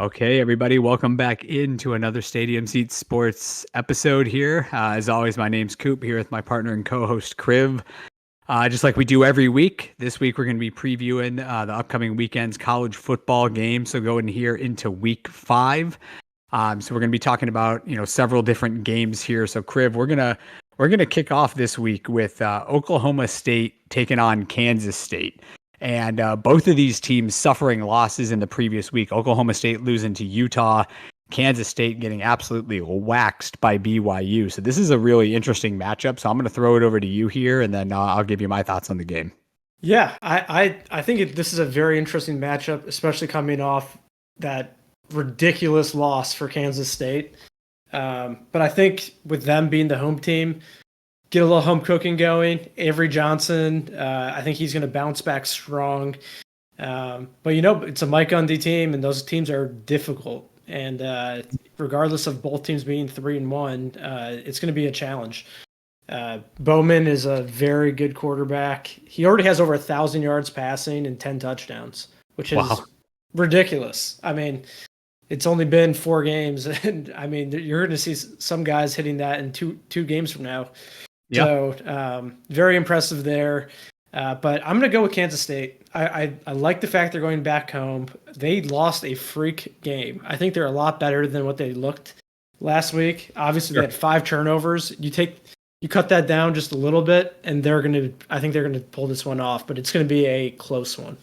Okay, everybody, welcome back into another Stadium Seats Sports episode here. As always, my name's Coop here with my partner and co-host Kriv. Just like we do every week, this week we're going to be previewing the upcoming weekend's college football game. So going here into week 5. So we're going to be talking about several different games here. So Kriv, we're gonna kick off this week with Oklahoma State taking on Kansas State. And both of these teams suffering losses in the previous week. Oklahoma State losing to Utah, Kansas State getting absolutely waxed by BYU. So this is a really interesting matchup. So I'm going to throw it over to you here, and then I'll give you my thoughts on the game. Yeah, I think this is a very interesting matchup, especially coming off that ridiculous loss for Kansas State. But I think with them being the home team, get a little home cooking going. Avery Johnson, I think he's going to bounce back strong. But it's a Mike Gundy team, and those teams are difficult. And regardless of both teams being 3-1, it's going to be a challenge. Bowman is a very good quarterback. He already has over 1,000 yards passing and 10 touchdowns, which is ridiculous. I mean, it's only been 4 games, and I mean, you're going to see some guys hitting that in two games from now. Yeah. So very impressive there. But I'm going to go with Kansas State. I like the fact they're going back home. They lost a freak game. I think they're a lot better than what they looked last week. Obviously, They had 5 turnovers. You cut that down just a little bit, and I think they're going to pull this one off, but it's going to be a close one.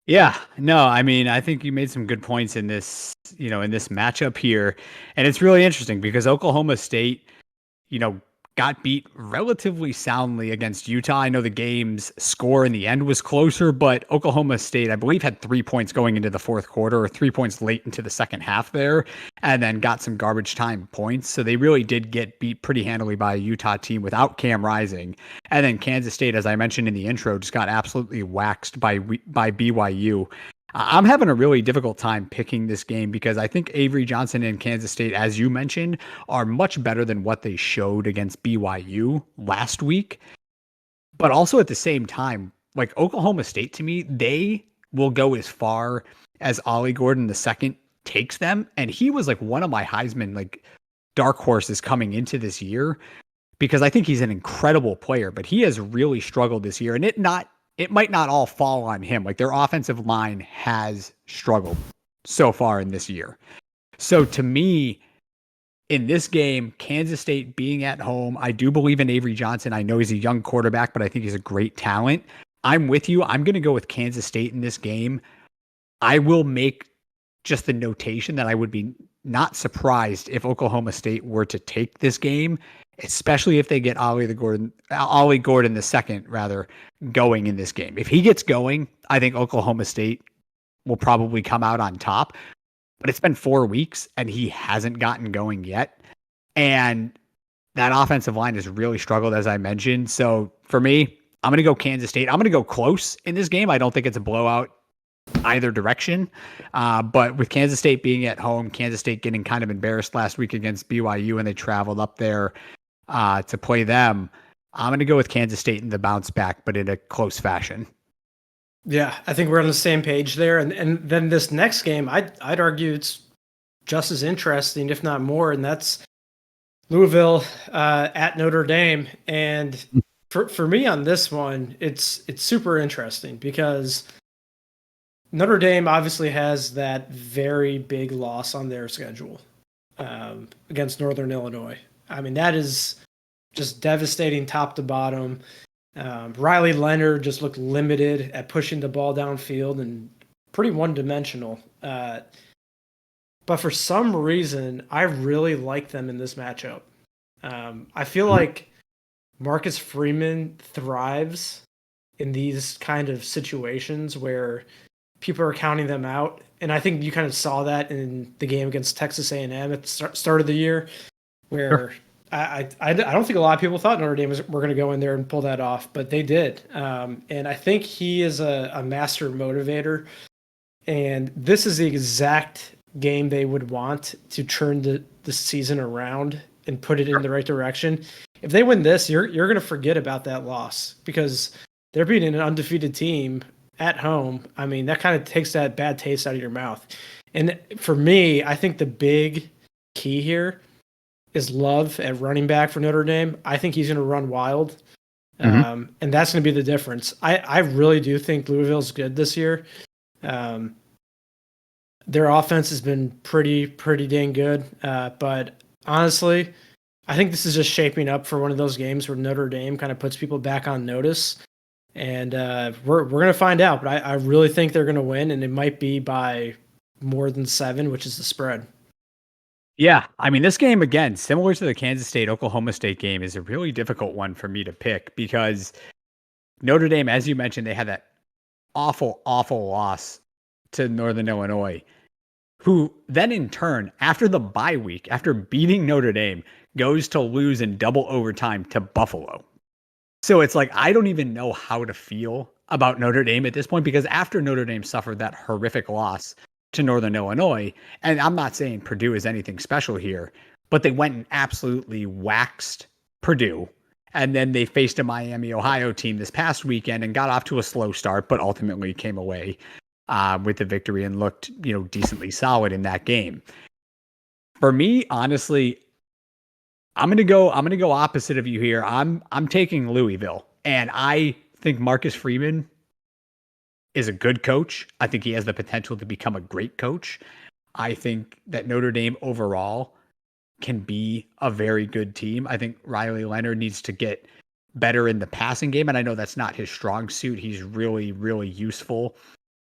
Yeah, no, I mean, I think you made some good points in this matchup here. And it's really interesting because Oklahoma State, got beat relatively soundly against Utah. I know the game's score in the end was closer, but Oklahoma State, I believe, had 3 points going into the fourth quarter or 3 points late into the second half there, and then got some garbage time points. So they really did get beat pretty handily by a Utah team without Cam Rising. And then Kansas State, as I mentioned in the intro, just got absolutely waxed by BYU. I'm having a really difficult time picking this game because I think Avery Johnson and Kansas State, as you mentioned, are much better than what they showed against BYU last week. But also at the same time, like Oklahoma State, to me, they will go as far as Ollie Gordon II takes them. And he was like one of my Heisman dark horses coming into this year because I think he's an incredible player, but he has really struggled this year. And it might not all fall on him. Like their offensive line has struggled so far in this year. So to me, in this game, Kansas State being at home, I do believe in Avery Johnson. I know he's a young quarterback, but I think he's a great talent. I'm with you. I'm going to go with Kansas State in this game. I will make just the notation that I would be not surprised if Oklahoma State were to take this game, especially if they get Ollie Gordon II going in this game. If he gets going, I think Oklahoma State will probably come out on top. But it's been 4 weeks and he hasn't gotten going yet. And that offensive line has really struggled, as I mentioned. So for me, I'm going to go Kansas State. I'm going to go close in this game. I don't think it's a blowout either direction. But with Kansas State being at home, Kansas State getting kind of embarrassed last week against BYU and they traveled up there to play them, I'm going to go with Kansas State in the bounce back, but in a close fashion. Yeah, I think we're on the same page there. And then this next game, I'd argue it's just as interesting, if not more, and that's Louisville at Notre Dame. And for me on this one, it's super interesting because Notre Dame obviously has that very big loss on their schedule against Northern Illinois. I mean, that is just devastating top to bottom. Riley Leonard just looked limited at pushing the ball downfield and pretty one-dimensional. But for some reason, I really like them in this matchup. I feel like Marcus Freeman thrives in these kind of situations where people are counting them out. And I think you kind of saw that in the game against Texas A&M at the start of the year, where I don't think a lot of people thought Notre Dame were going to go in there and pull that off, but they did. And I think he is a master motivator. And this is the exact game they would want to turn the season around and put it in the right direction. If they win this, you're going to forget about that loss because they're beating an undefeated team at home. I mean, that kind of takes that bad taste out of your mouth. And for me, I think the big key here is Love at running back for Notre Dame. I think he's going to run wild. Mhm. And that's going to be the difference. I really do think Louisville's good this year. Um, their offense has been pretty dang good. But honestly, I think this is just shaping up for one of those games where Notre Dame kind of puts people back on notice. And we're going to find out. But I really think they're going to win, and it might be by more than 7, which is the spread. Yeah, I mean, this game again, similar to the Kansas State Oklahoma State game, is a really difficult one for me to pick because Notre Dame, as you mentioned, they had that awful loss to Northern Illinois, who then in turn, after the bye week, after beating Notre Dame, goes to lose in double overtime to Buffalo. So it's like, I don't even know how to feel about Notre Dame at this point because after Notre Dame suffered that horrific loss to Northern Illinois, and I'm not saying Purdue is anything special here, but they went and absolutely waxed Purdue. And then they faced a Miami, Ohio team this past weekend and got off to a slow start, but ultimately came away with the victory and looked, decently solid in that game. For me, honestly, I'm gonna go opposite of you here. I'm taking Louisville, and I think Marcus Freeman is a good coach. I think he has the potential to become a great coach. I think that Notre Dame overall can be a very good team. I think Riley Leonard needs to get better in the passing game, and I know that's not his strong suit. He's really useful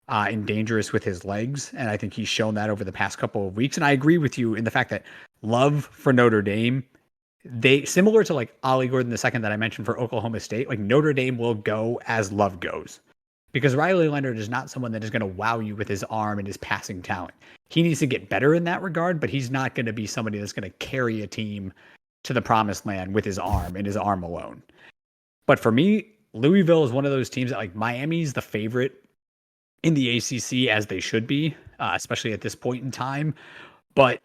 and dangerous with his legs, and I think he's shown that over the past couple of weeks. And I agree with you in the fact that Love for Notre Dame, they similar to like Ollie Gordon the second that I mentioned for Oklahoma State, like Notre Dame will go as Love goes. Because Riley Leonard is not someone that is going to wow you with his arm and his passing talent. He needs to get better in that regard, but he's not going to be somebody that's going to carry a team to the promised land with his arm and his arm alone. But for me, Louisville is one of those teams that like Miami's the favorite in the ACC as they should be, especially at this point in time. But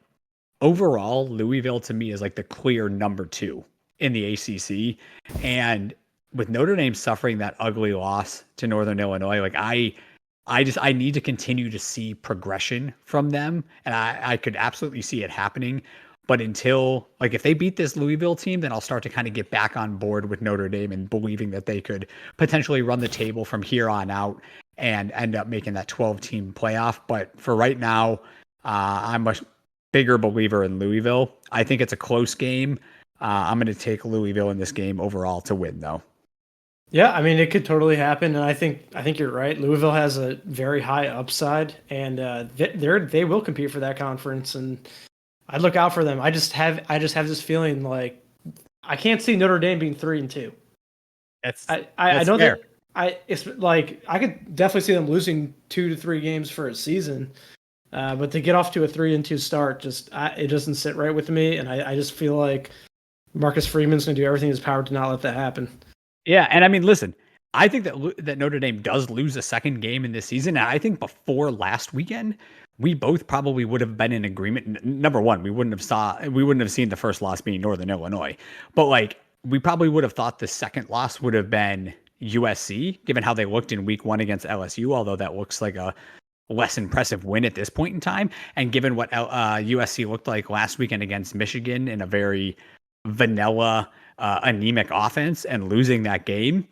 overall, Louisville to me is like the clear number 2 in the ACC. And with Notre Dame suffering that ugly loss to Northern Illinois, like I need to continue to see progression from them. And I could absolutely see it happening. But until like if they beat this Louisville team, then I'll start to kind of get back on board with Notre Dame and believing that they could potentially run the table from here on out and end up making that 12-team playoff. But for right now, I'm a bigger believer in Louisville. I think it's a close game. I'm going to take Louisville in this game overall to win, though. Yeah, I mean it could totally happen, and I think you're right. Louisville has a very high upside, and they will compete for that conference, and I'd look out for them. I just have this feeling like I can't see Notre Dame being 3-2. I don't fair. think it's like I could definitely see them losing 2 to 3 games for a season, but to get off to a 3-2 start it doesn't sit right with me, and I just feel like Marcus Freeman's going to do everything in his power to not let that happen. Yeah, and I mean, listen, I think that Notre Dame does lose a second game in this season. And I think before last weekend, we both probably would have been in agreement. Number one, we wouldn't have seen the first loss being Northern Illinois, but like we probably would have thought the second loss would have been USC, given how they looked in week 1 against LSU. Although that looks like a less impressive win at this point in time, and given what USC looked like last weekend against Michigan in a very vanilla, anemic offense and losing that game,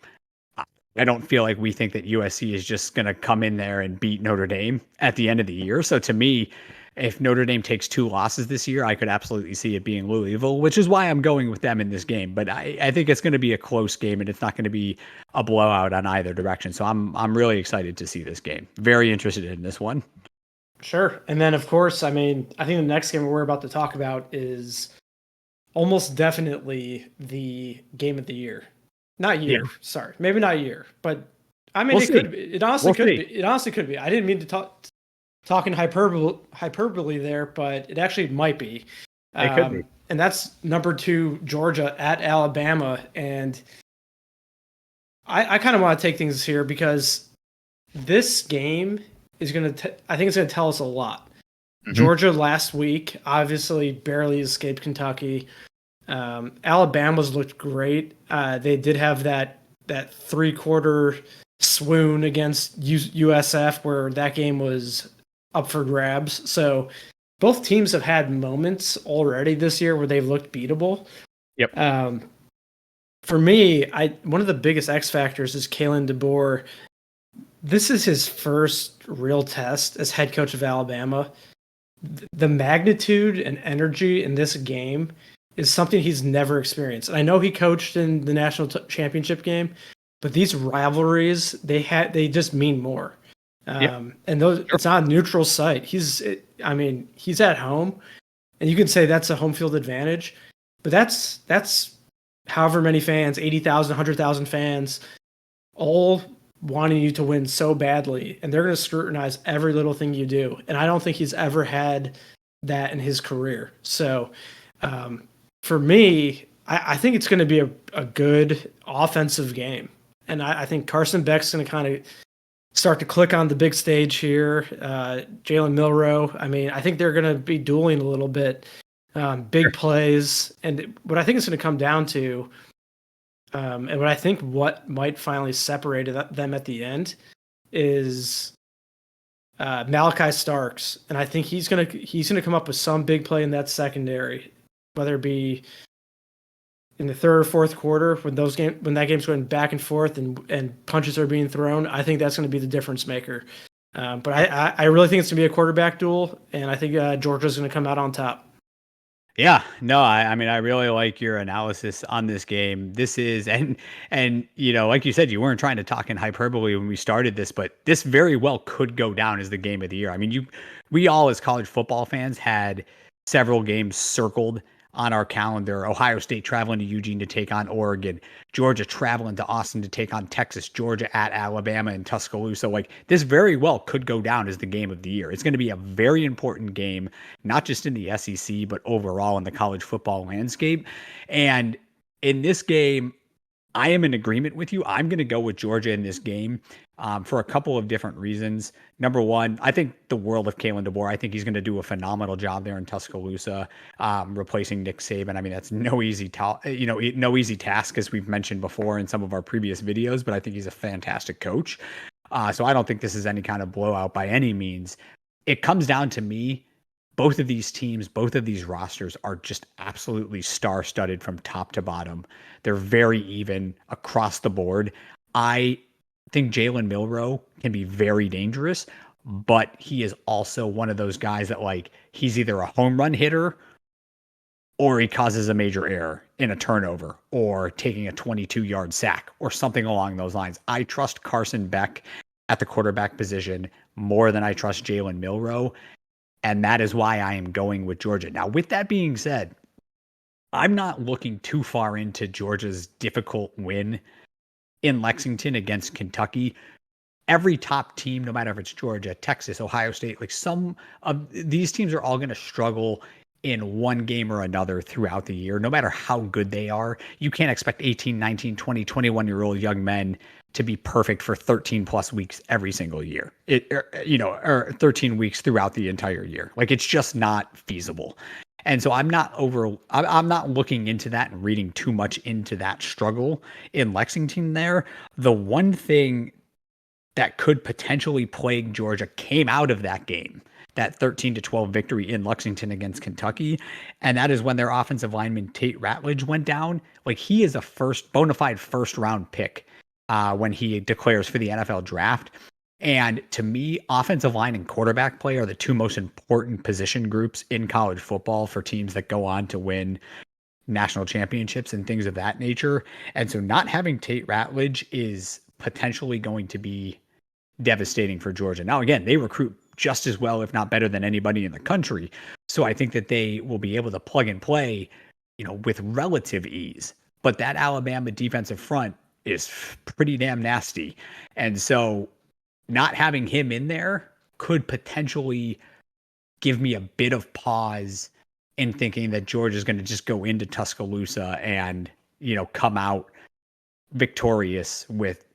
I don't feel like we think that USC is just going to come in there and beat Notre Dame at the end of the year. So to me, if Notre Dame takes 2 losses this year, I could absolutely see it being Louisville, which is why I'm going with them in this game. But I think it's going to be a close game, and it's not going to be a blowout on either direction. So I'm really excited to see this game. Very interested in this one. Sure. And then, of course, I mean, I think the next game we're about to talk about is almost definitely the game of the year. Not year, sorry. Maybe not year, but I mean, could be. It honestly could be. It honestly could be. I didn't mean to talk in hyperbole there, but it actually might be. It could be. And that's number 2, Georgia at Alabama. And I kind of want to take things here because this game is going to, I think it's going to tell us a lot. Mm-hmm. Georgia last week obviously barely escaped Kentucky. Alabama's looked great. They did have that 3-quarter swoon against USF where that game was up for grabs. So both teams have had moments already this year where they've looked beatable. Yep. For me, one of the biggest X factors is Kalen DeBoer. This is his first real test as head coach of Alabama. The magnitude and energy in this game is something he's never experienced. And I know he coached in the national championship game, but these rivalries they just mean more. And those it's not a neutral site. He's at home, and you can say that's a home field advantage, but that's however many fans, 80,000, 100,000 fans, all wanting you to win so badly, and they're going to scrutinize every little thing you do. And I don't think he's ever had that in his career. So for me, I think it's going to be a good offensive game. And I think Carson Beck's going to kind of start to click on the big stage here. Jalen Milroe, I think they're going to be dueling a little bit. Big plays. And what I think it's going to come down to, and what I think what might finally separate them at the end is Malachi Starks. And I think he's gonna come up with some big play in that secondary, whether it be in the third or fourth quarter when that game's going back and forth and punches are being thrown. I think that's going to be the difference maker. But I really think it's going to be a quarterback duel, and I think Georgia's going to come out on top. Yeah, no, I mean, I really like your analysis on this game. This is, and like you said, you weren't trying to talk in hyperbole when we started this, but this very well could go down as the game of the year. I mean, we all as college football fans had several games circled on our calendar. Ohio State traveling to Eugene to take on Oregon, Georgia traveling to Austin to take on Texas, Georgia at Alabama and Tuscaloosa. Like, this very well could go down as the game of the year. It's going to be a very important game, not just in the SEC, but overall in the college football landscape. And in this game, I am in agreement with you. I'm going to go with Georgia in this game for a couple of different reasons. Number one, I think the world of Kalen DeBoer. I think he's going to do a phenomenal job there in Tuscaloosa, replacing Nick Saban. I mean, that's no easy task, as we've mentioned before in some of our previous videos. But I think he's a fantastic coach. So I don't think this is any kind of blowout by any means. It comes down to me. Both of these teams, both of these rosters are just absolutely star-studded from top to bottom. They're very even across the board. I think Jalen Milroe can be very dangerous, but he is also one of those guys that, like, he's either a home run hitter or he causes a major error in a turnover or taking a 22-yard sack or something along those lines. I trust Carson Beck at the quarterback position more than I trust Jalen Milroe. And that is why I am going with Georgia. Now, with that being said, I'm not looking too far into Georgia's difficult win in Lexington against Kentucky. Every top team, no matter if it's Georgia, Texas, Ohio State, like some of these teams are all going to struggle in one game or another throughout the year, no matter how good they are. You can't expect 18, 19, 20, 21-year-old young men to be perfect for 13 plus weeks every single year, or 13 weeks throughout the entire year. Like, it's just not feasible. And so I'm not looking into that and reading too much into that struggle in Lexington there. The one thing that could potentially plague Georgia came out of that game, that 13-12 victory in Lexington against Kentucky. And that is when their offensive lineman Tate Ratledge went down. Like, he is a bona fide first round pick when he declares for the NFL draft. And to me, offensive line and quarterback play are the two most important position groups in college football for teams that go on to win national championships and things of that nature. And so not having Tate Ratledge is potentially going to be devastating for Georgia. Now, again, they recruit just as well, if not better than anybody in the country. So I think that they will be able to plug and play, with relative ease. But that Alabama defensive front is pretty damn nasty. And so not having him in there could potentially give me a bit of pause in thinking that Georgia's going to just go into Tuscaloosa and, come out victorious with,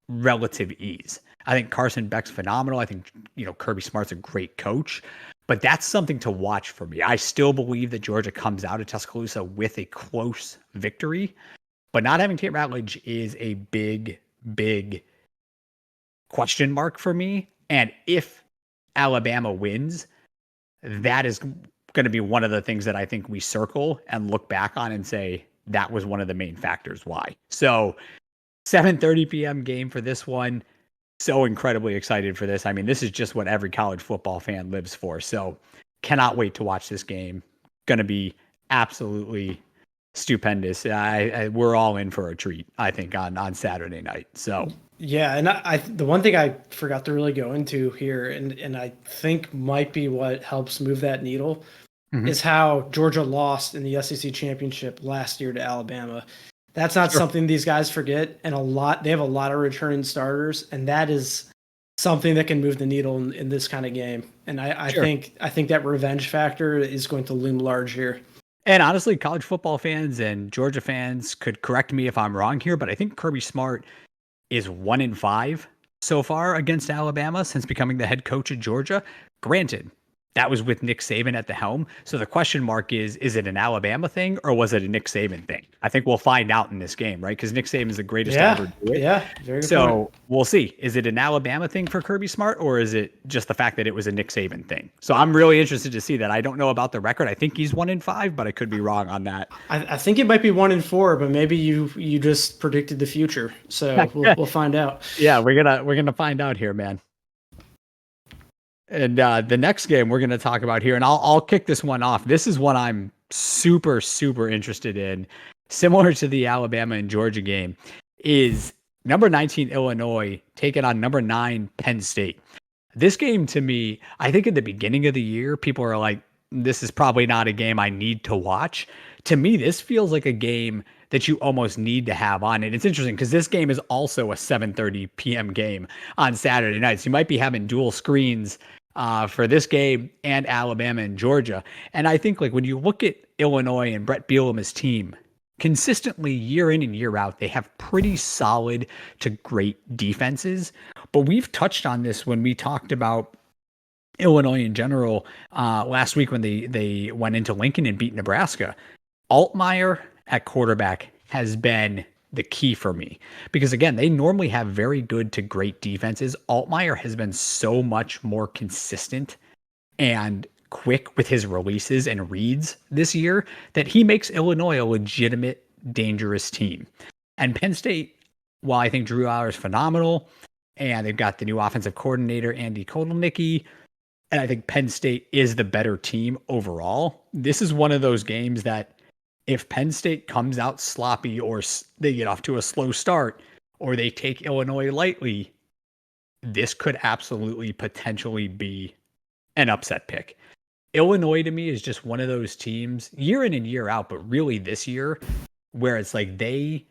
relative ease. I think Carson Beck's phenomenal. I think, Kirby Smart's a great coach, but that's something to watch for me. I still believe that Georgia comes out of Tuscaloosa with a close victory, but not having Tate Ratledge is a big, big question mark for me. And if Alabama wins, that is going to be one of the things that I think we circle and look back on and say that was one of the main factors why. So 7:30 p.m. game for this one. So incredibly excited for this. I mean, this is just what every college football fan lives for. So cannot wait to watch this game. Going to be absolutely stupendous. We're all in for a treat, I think, on Saturday night. So yeah, and the one thing I forgot to really go into here, and I think might be what helps move that needle, is how Georgia lost in the SEC championship last year to Alabama. That's not something these guys forget, and they have a lot of returning starters, and that is something that can move the needle in this kind of game. And I think that revenge factor is going to loom large here. And honestly, college football fans and Georgia fans could correct me if I'm wrong here, but I think Kirby Smart is 1-5 so far against Alabama since becoming the head coach at Georgia. Granted, that was with Nick Saban at the helm. So the question mark is it an Alabama thing or was it a Nick Saban thing? I think we'll find out in this game, right? Because Nick Saban is the greatest to ever do it. Yeah, very good So point. we'll see. Is it an Alabama thing for Kirby Smart or is it just the fact that it was a Nick Saban thing? So I'm really interested to see that. I don't know about the record. I think he's 1-5, but I could be wrong on that. I think it might be 1-4, but maybe you just predicted the future. So we'll find out. Yeah, we're gonna find out here, man. And the next game we're going to talk about here, and I'll kick this one off. This is one I'm super, super interested in. Similar to the Alabama and Georgia game, is number 19 Illinois taking on number 9 Penn State. This game to me, I think at the beginning of the year, people are like, this is probably not a game I need to watch. To me, this feels like a game that you almost need to have on. And it's interesting because this game is also a 7:30 p.m. game on Saturday nights. You might be having dual screens for this game and Alabama and Georgia. And I think like when you look at Illinois and Brett Bielema's team, consistently year in and year out, they have pretty solid to great defenses. But we've touched on this when we talked about Illinois in general last week when they went into Lincoln and beat Nebraska. Altmaier at quarterback has been the key for me because again, they normally have very good to great defenses. Altmaier has been so much more consistent and quick with his releases and reads this year that he makes Illinois a legitimate, dangerous team. And Penn State, while I think Drew Aller is phenomenal and they've got the new offensive coordinator, Andy Kotelnicki, and I think Penn State is the better team overall. This is one of those games that if Penn State comes out sloppy or they get off to a slow start or they take Illinois lightly, this could absolutely potentially be an upset pick. Illinois to me is just one of those teams year in and year out, but really this year where it's like they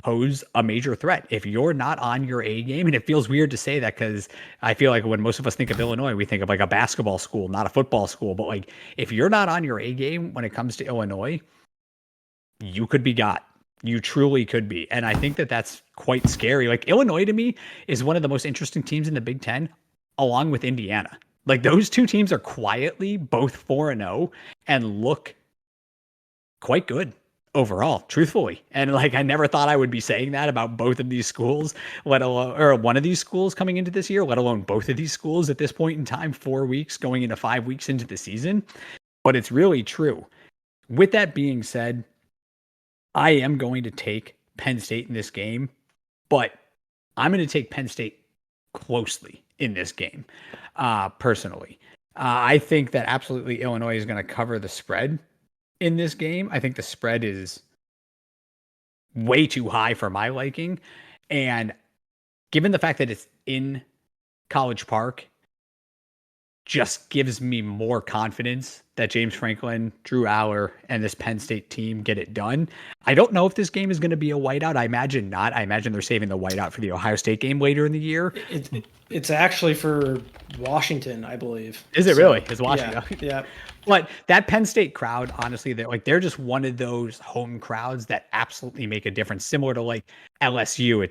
pose a major threat. If you're not on your A game, and it feels weird to say that because I feel like when most of us think of Illinois, we think of like a basketball school, not a football school. But like if you're not on your A game when it comes to Illinois, you could be got. You truly could be. And I think that that's quite scary. Like Illinois to me is one of the most interesting teams in the Big Ten, along with Indiana. Like those two teams are quietly both 4-0 and look quite good overall, truthfully. And like I never thought I would be saying that about both of these schools, let alone or one of these schools coming into this year, let alone both of these schools at this point in time, 4 weeks going into 5 weeks into the season. But it's really true. With that being said, I am going to take Penn State in this game, but I'm going to take Penn State closely in this game, personally. I think that absolutely Illinois is going to cover the spread in this game. I think the spread is way too high for my liking. And given the fact that it's in College Park, just gives me more confidence that James Franklin, Drew Aller, and this Penn State team get it done. I don't know if this game is going to be a whiteout. I imagine not. I imagine they're saving the whiteout for the Ohio State game later in the year. It's actually for Washington, I believe. Is it really? It's Washington. Yeah. But that Penn State crowd, honestly, they're just one of those home crowds that absolutely make a difference. Similar to like LSU,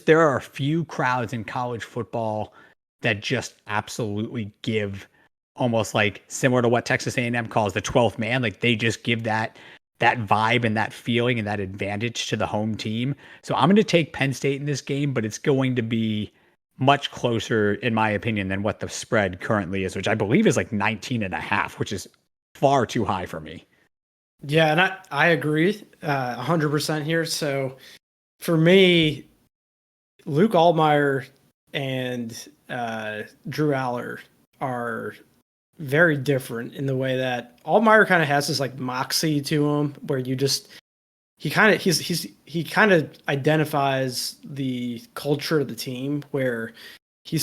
there are a few crowds in college football that just absolutely give almost like similar to what Texas A&M calls the 12th man. Like they just give that vibe and that feeling and that advantage to the home team. So I'm going to take Penn State in this game, but it's going to be much closer, in my opinion, than what the spread currently is, which I believe is like 19.5, which is far too high for me. Yeah, and I agree 100% here. So for me, Luke Altmaier and Drew Aller are very different in the way that Altmaier kind of has this like moxie to him, where you just he kind of identifies the culture of the team, where he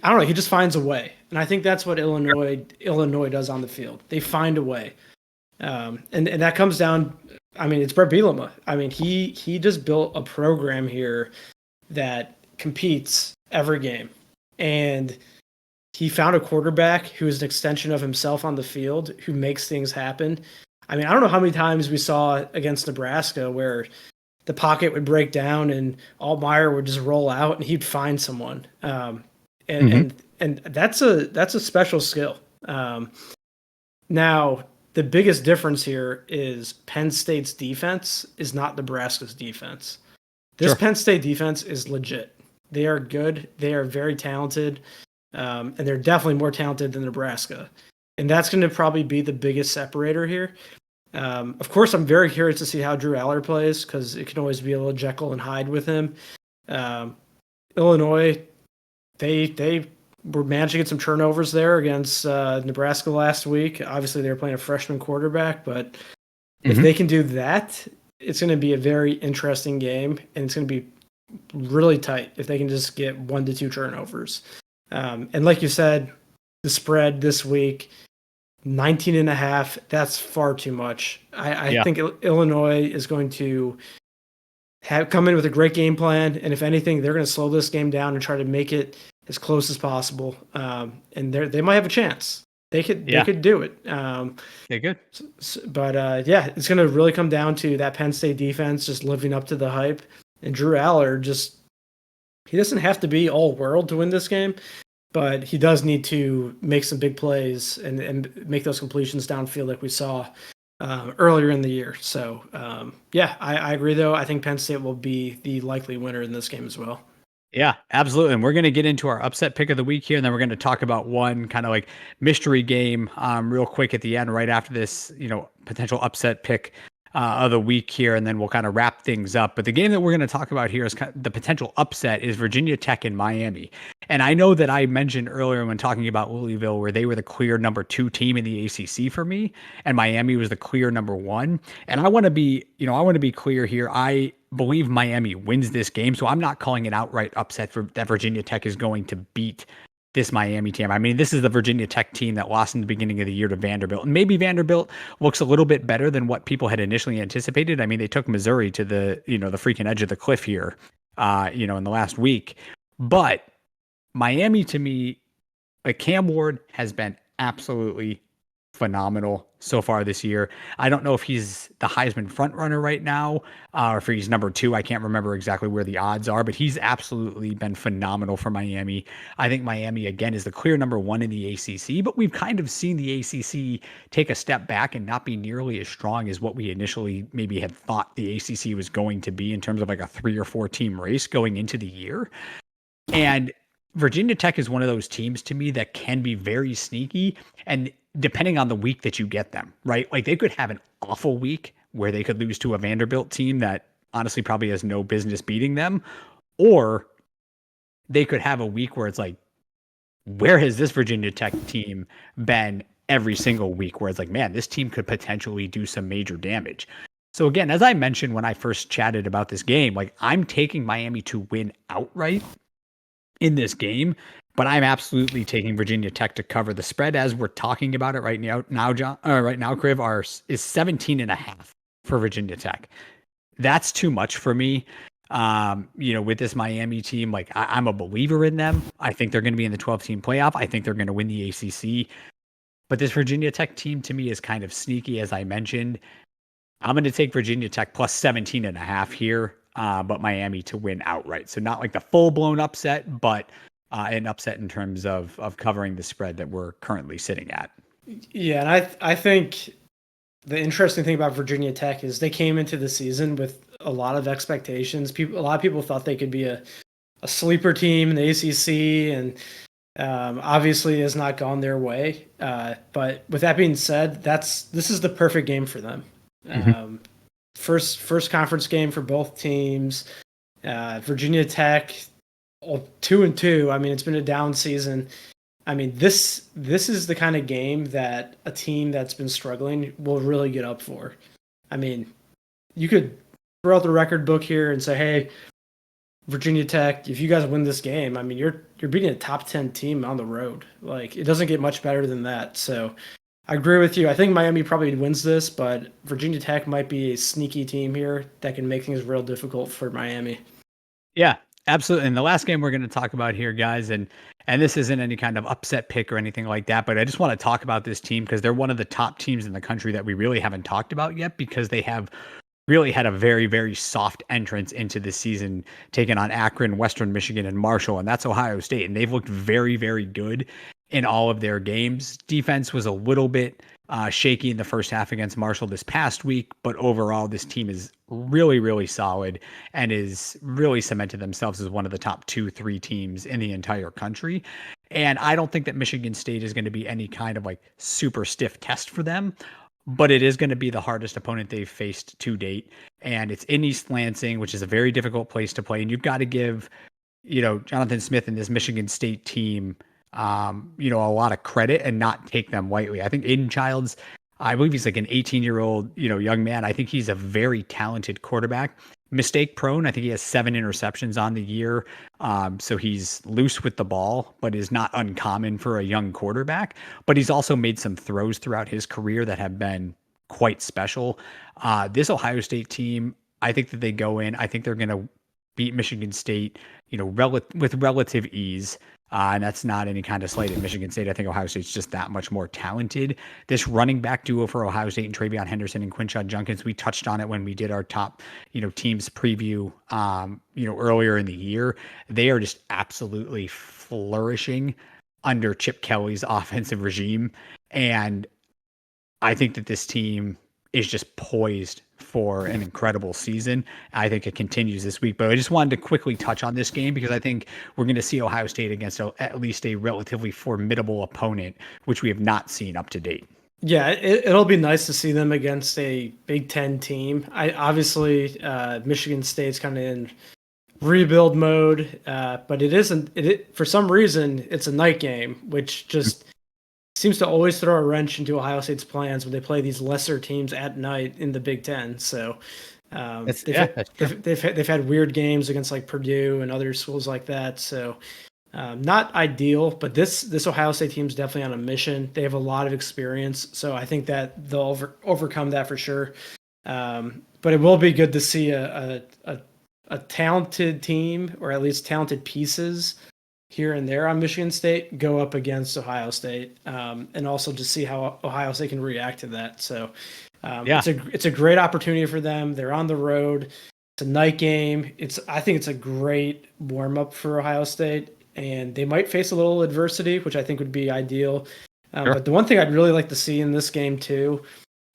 I don't know, he just finds a way, and I think that's what Illinois does on the field. They find a way, and that comes down. I mean, it's Brett Bielema. I mean, he just built a program here that competes every game, and he found a quarterback who is an extension of himself on the field, who makes things happen. I mean, I don't know how many times we saw against Nebraska where the pocket would break down and Altmaier would just roll out and he'd find someone. And that's a special skill. Now, the biggest difference here is Penn State's defense is not Nebraska's defense. This Sure. Penn State defense is legit. They are good. They are very talented. And they're definitely more talented than Nebraska. And that's going to probably be the biggest separator here. Of course, I'm very curious to see how Drew Aller plays, because it can always be a little Jekyll and Hyde with him. Illinois, they were managing to get some turnovers there against Nebraska last week. Obviously, they were playing a freshman quarterback, but if they can do that, it's going to be a very interesting game, and it's going to be really tight if they can just get 1 to 2 turnovers. And like you said, the spread this week, 19.5, that's far too much. I think Illinois is going to come in with a great game plan, and if anything, they're going to slow this game down and try to make it as close as possible. And they might have a chance. They could do it. They could. But it's going to really come down to that Penn State defense just living up to the hype. And Drew Aller he doesn't have to be all world to win this game, but he does need to make some big plays and make those completions downfield like we saw earlier in the year. So, I agree, though. I think Penn State will be the likely winner in this game as well. Yeah, absolutely. And we're going to get into our upset pick of the week here, and then we're going to talk about one kind of like mystery game real quick at the end, right after this, potential upset pick of the week here, and then we'll kind of wrap things up. But the game that we're going to talk about here is the potential upset is Virginia Tech and Miami. And I know that I mentioned earlier when talking about Louisville, where they were the clear number 2 team in the ACC for me, and Miami was the clear number 1. And I want to be clear here. I believe Miami wins this game, so I'm not calling an outright upset that Virginia Tech is going to beat this Miami team. I mean, this is the Virginia Tech team that lost in the beginning of the year to Vanderbilt. And maybe Vanderbilt looks a little bit better than what people had initially anticipated. I mean, they took Missouri to the freaking edge of the cliff here, in the last week. But Miami, to me, like, Cam Ward has been absolutely phenomenal so far this year. I don't know if he's the Heisman frontrunner right now, or if he's number 2. I can't remember exactly where the odds are, but he's absolutely been phenomenal for Miami. I think Miami, again, is the clear number 1 in the ACC, but we've kind of seen the ACC take a step back and not be nearly as strong as what we initially maybe had thought the ACC was going to be in terms of like a 3 or 4 team race going into the year. And Virginia Tech is one of those teams to me that can be very sneaky, and depending on the week that you get them, right? Like, they could have an awful week where they could lose to a Vanderbilt team that honestly probably has no business beating them, or they could have a week where it's like, where has this Virginia Tech team been every single week, where it's like, man, this team could potentially do some major damage. So again, as I mentioned when I first chatted about this game, like, I'm taking Miami to win outright in this game, but I'm absolutely taking Virginia Tech to cover. The spread, as we're talking about it right now, John, right now, Kriv, is 17.5 for Virginia Tech. That's too much for me. With this Miami team, like, I'm a believer in them. I think they're going to be in the 12-team playoff. I think they're going to win the ACC. But this Virginia Tech team, to me, is kind of sneaky, as I mentioned. I'm going to take Virginia Tech plus 17.5 here, but Miami to win outright. So not like the full-blown upset, but an upset in terms of covering the spread that we're currently sitting at. Yeah, and I think the interesting thing about Virginia Tech is they came into the season with a lot of expectations. A lot of people thought they could be a a sleeper team in the ACC, and obviously has not gone their way. But with that being said, this is the perfect game for them. Mhm. First conference game for both teams. Virginia Tech, 2-2. I mean, it's been a down season. I mean, this is the kind of game that a team that's been struggling will really get up for. I mean, you could throw out the record book here and say, "Hey, Virginia Tech, if you guys win this game, I mean, you're beating a top 10 team on the road. Like, it doesn't get much better than that." So, I agree with you. I think Miami probably wins this, but Virginia Tech might be a sneaky team here that can make things real difficult for Miami. Yeah, absolutely. And the last game we're going to talk about here, guys, and this isn't any kind of upset pick or anything like that, but I just want to talk about this team because they're one of the top teams in the country that we really haven't talked about yet because they have really had a very, very soft entrance into the season, taking on Akron, Western Michigan, and Marshall, and that's Ohio State. And they've looked very, very good in all of their games. Defense was a little bit shaky in the first half against Marshall this past week, but overall, this team is really, really solid and is really cemented themselves as one of the top 2, 3 teams in the entire country. And I don't think that Michigan State is going to be any kind of like super stiff test for them, but it is going to be the hardest opponent they've faced to date. And it's in East Lansing, which is a very difficult place to play. And you've got to give, Jonathan Smith and this Michigan State team, a lot of credit and not take them lightly. I think Aiden Childs, I believe he's like an 18-year-old, young man. I think he's a very talented quarterback. Mistake prone. I think he has 7 interceptions on the year. So he's loose with the ball, but is not uncommon for a young quarterback. But he's also made some throws throughout his career that have been quite special. This Ohio State team, I think that they go in. I think they're going to beat Michigan State, with relative ease. And that's not any kind of slight at Michigan State. I think Ohio State's just that much more talented. This running back duo for Ohio State and TreVeyon Henderson and Quinshon Judkins, we touched on it when we did our top, teams preview, earlier in the year. They are just absolutely flourishing under Chip Kelly's offensive regime. And I think that this team is just poised for an incredible season. I think it continues this week, but I just wanted to quickly touch on this game because I think we're going to see Ohio State against at least a relatively formidable opponent, which we have not seen up to date. Yeah, it'll be nice to see them against a Big Ten team. Obviously Michigan State's kind of in rebuild mode, but it isn't. For some reason, it's a night game, which just seems to always throw a wrench into Ohio State's plans when they play these lesser teams at night in the Big Ten. So they've had weird games against like Purdue and other schools like that. So not ideal, but this Ohio State team is definitely on a mission. They have a lot of experience, so I think that they'll overcome that for sure. But it will be good to see a talented team, or at least talented pieces here and there on Michigan State, go up against Ohio State, and also to see how Ohio State can react to that. So it's a great opportunity for them. They're on the road. It's a night game. I think it's a great warm up for Ohio State, and they might face a little adversity, which I think would be ideal. Sure. But the one thing I'd really like to see in this game too,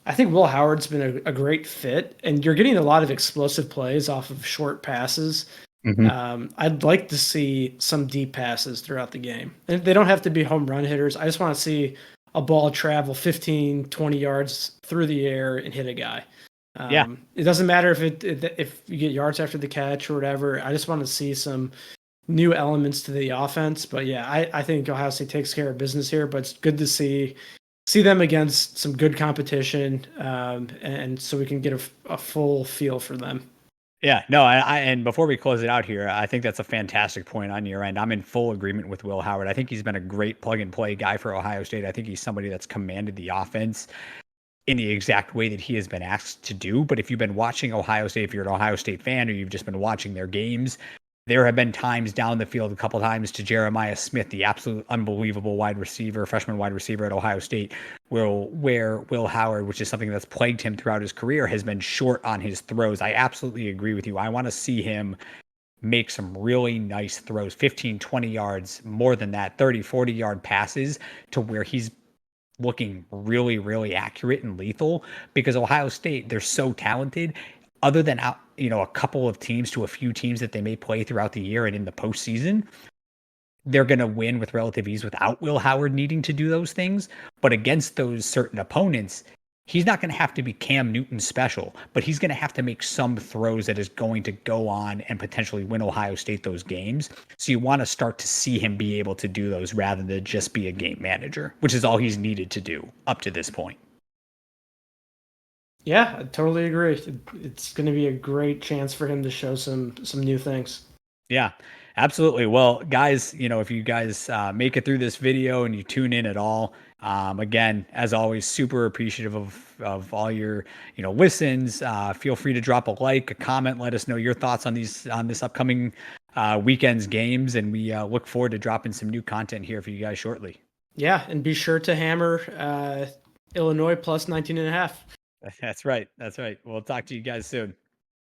I think Will Howard's been a great fit, and you're getting a lot of explosive plays off of short passes. Mm-hmm. I'd like to see some deep passes throughout the game. And they don't have to be home run hitters. I just want to see a ball travel 15, 20 yards through the air and hit a guy. It doesn't matter if you get yards after the catch or whatever. I just want to see some new elements to the offense. But yeah, I think Ohio State takes care of business here, but it's good to see them against some good competition, and so we can get a full feel for them. Yeah, no, and before we close it out here, I think that's a fantastic point on your end. I'm in full agreement with Will Howard. I think he's been a great plug and play guy for Ohio State. I think he's somebody that's commanded the offense in the exact way that he has been asked to do. But if you've been watching Ohio State, if you're an Ohio State fan, or you've just been watching their games, there have been times down the field, a couple times to Jeremiah Smith, the absolute unbelievable freshman wide receiver at Ohio State, where Will Howard, which is something that's plagued him throughout his career, has been short on his throws. I absolutely agree with you. I want to see him make some really nice throws, 15, 20 yards, more than that, 30, 40-yard passes to where he's looking really, really accurate and lethal, because Ohio State, they're so talented. other than a couple of teams to a few teams that they may play throughout the year and in the postseason, they're going to win with relative ease without Will Howard needing to do those things. But against those certain opponents, he's not going to have to be Cam Newton special, but he's going to have to make some throws that is going to go on and potentially win Ohio State those games. So you want to start to see him be able to do those rather than just be a game manager, which is all he's needed to do up to this point. Yeah, I totally agree. It's going to be a great chance for him to show some new things. Yeah, absolutely. Well, guys, if you guys make it through this video and you tune in at all, again, as always, super appreciative of all your, listens. Feel free to drop a like, a comment, let us know your thoughts on this upcoming weekend's games, and we look forward to dropping some new content here for you guys shortly. Yeah, and be sure to hammer Illinois plus 19.5. That's right. That's right. We'll talk to you guys soon.